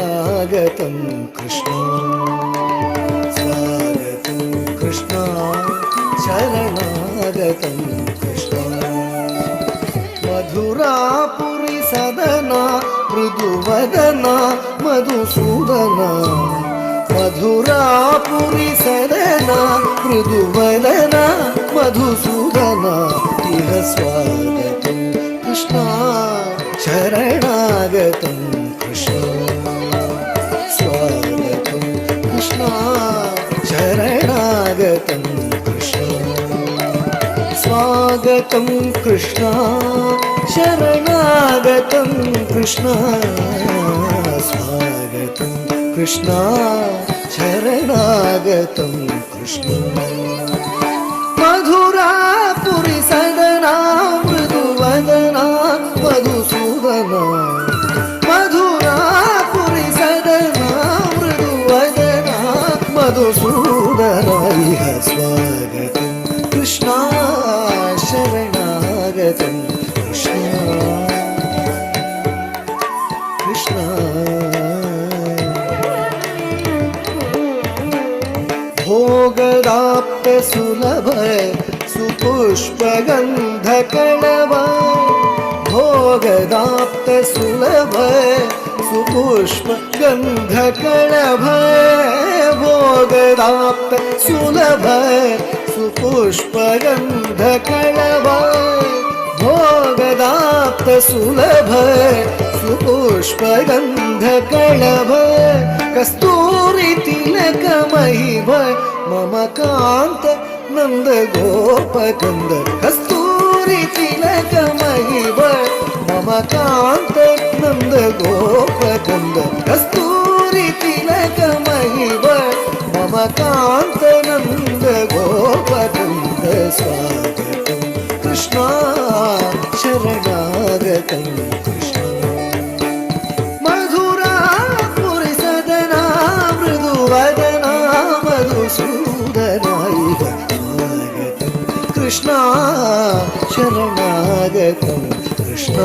स्वागतं कृष्ण स्वागतं कृष्ण शरणागतं कृष्ण मधुरापुरी सदना मृदुवदना मधुसूदना मधुरापुरी सदना मृदुवदना मधुसूदना इह स्वागतं कृष्ण शरणागतं कृष्ण स्वागतं कृष्ण शरणागतं कृष्ण स्वागतं कृष्ण शरणागतं कृष्ण स्वागतं कृष्ण शरणागतं कृष्ण मधुरापुरी सदना मृदुवदना मधुसूदना मधुरापुरी सदना मृदुवदना मधुसूदना इह स्वागतं कृष्ण शरणागतं कृष्ण कृष्ण भोगदाप्त सुलभ सुपुष्पगन्धकणव भोगदाप्त सुलभ सुपुष्पगन्धकणव भोगदाप्त सुलभ सुपुष्पगन्धकणव भोगदाप्त सुलभ सुपुष्पगन्धकणव कस्तूरी तिलकमहिम मम कान्त नन्द गोपकन्द कस्तूरी तिलकमहिम मम कान्त नन्द गोपकन्द कस्तूरी तिलकमहिम मम कान्त नन्द गोपकन्द स्वागतं कृष्ण शरणागतं कृष्ण मधुरापुरी सदना मृदुवदना मधुसूदना इह स्वागतं कृष्ण शरणागतं कृष्ण